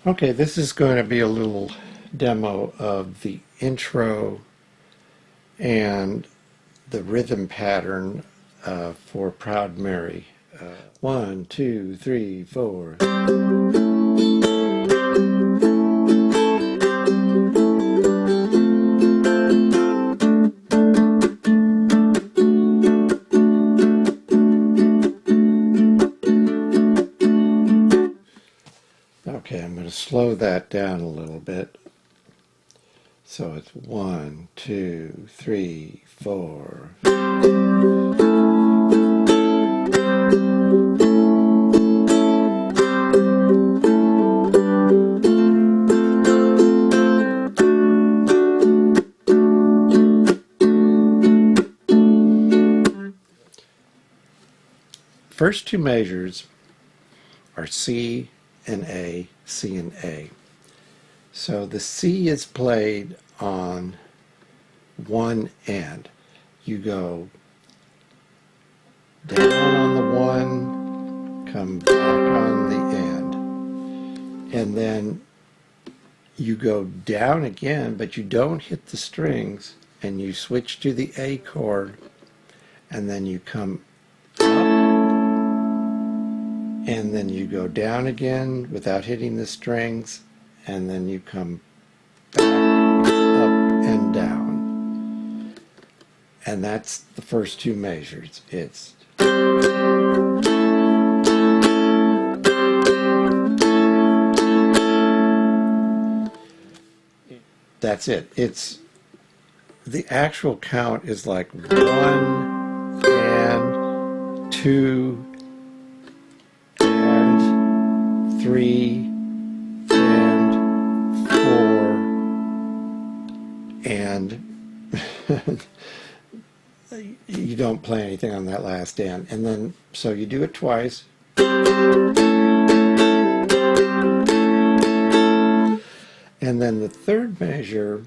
Okay, this is going to be a little demo of the intro and the rhythm pattern for Proud Mary. 1, 2, 3, 4. Okay, I'm going to slow that down a little bit. So it's 1, 2, 3, 4. First two measures are C and A, C and A. So the C is played on one end. You go down on the one, come back on the end. And then you go down again, but you don't hit the strings, and you switch to the A chord, and then you come up, and then you go down again without hitting the strings, and then you come back, up, and down. And that's the first two measures. That's it. It's the actual count is like 1 and 2 and 3 and 4 and you don't play anything on that last end. And then, so you do it twice. And then the third measure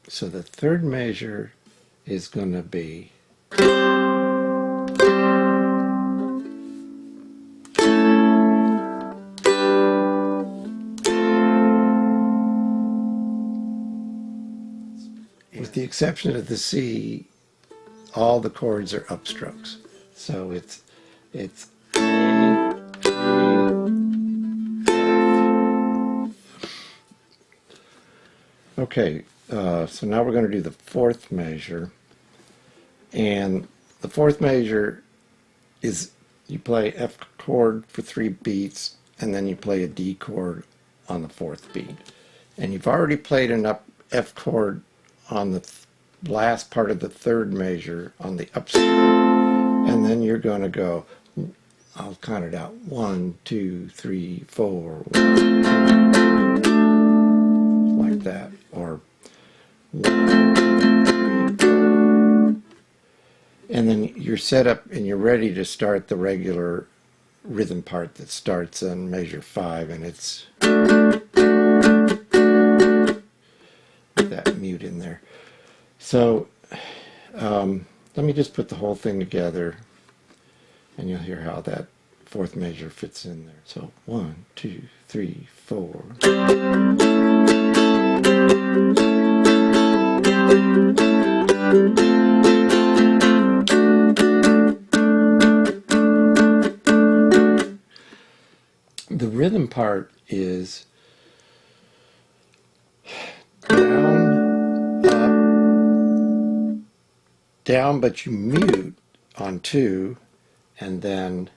so the third measure is going to be with the exception of the C, all the chords are upstrokes. So it's A, G, F. Okay, so now we're going to do the fourth measure. And the fourth measure is you play F chord for 3 beats, and then you play a D chord on the fourth beat. And you've already played an F chord on the last part of the third measure on the upstroke, and then you're going to go, I'll count it out, 1, 2, 3, 4, 1, 2, like that, or 1, 2, 3, 4. And then you're set up and you're ready to start the regular rhythm part that starts on measure 5, and it's with that mute in there. So let me just put the whole thing together, and you'll hear how that fourth measure fits in there. So 1, 2, 3, 4. The rhythm part is down, but you mute on 2, and then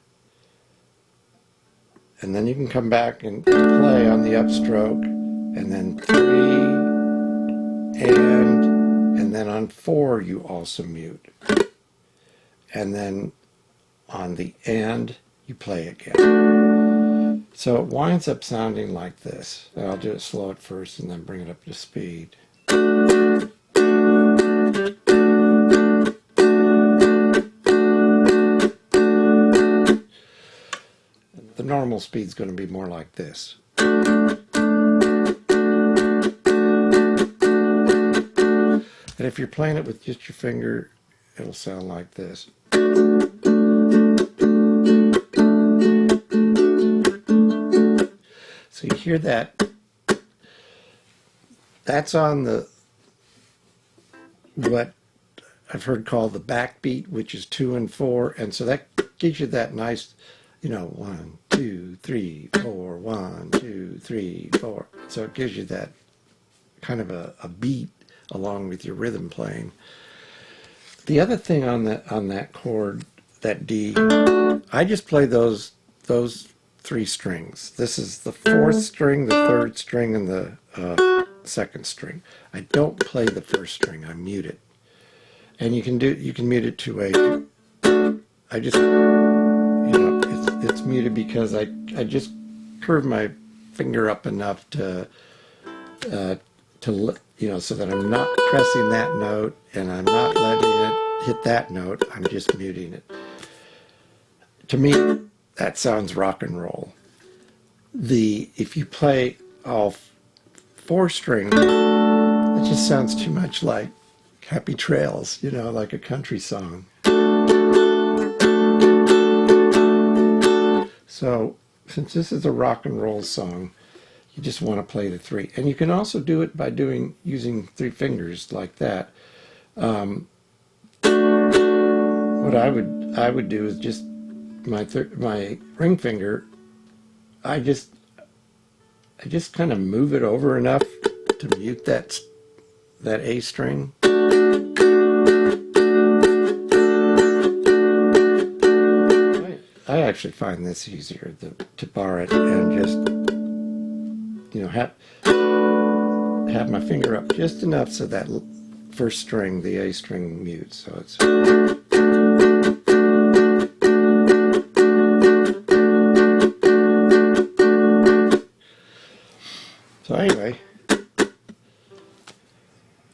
you can come back and play on the upstroke, and then 3, and then on 4 you also mute, and then on the end you play again. So it winds up sounding like this. And I'll do it slow at first and then bring it up to speed. The normal speed's going to be more like this. And if you're playing it with just your finger, it'll sound like this. So you hear that? That's on the what I've heard called the backbeat, which is 2 and 4, and so that gives you that nice, 1, 2, 3, 4, 1, 2, 3, 4. So it gives you that kind of a beat along with your rhythm playing. The other thing on that chord, that D, I just play those 3 strings. This is the 4th string, the 3rd string, and the 2nd string. I don't play the 1st string. I mute it, and you can mute it to a. I just it's muted because I just curve my finger up enough to so that I'm not pressing that note and I'm not letting it hit that note. I'm just muting it. To me, that sounds rock and roll. If you play all 4 strings, it just sounds too much like Happy Trails, like a country song. So, since this is a rock and roll song, you just want to play the 3. And you can also do it by using 3 fingers like that. What I would do is just my ring finger, I just kind of move it over enough to mute that A string. I actually find this easier to bar it and just have my finger up just enough so that 1st string, the A string, mutes. So it's. So anyway,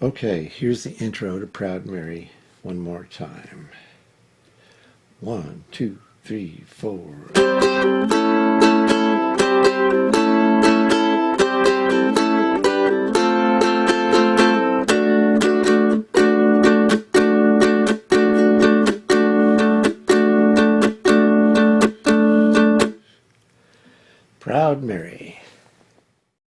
okay, here's the intro to Proud Mary one more time. 1, 2, 3, 4. Proud Mary.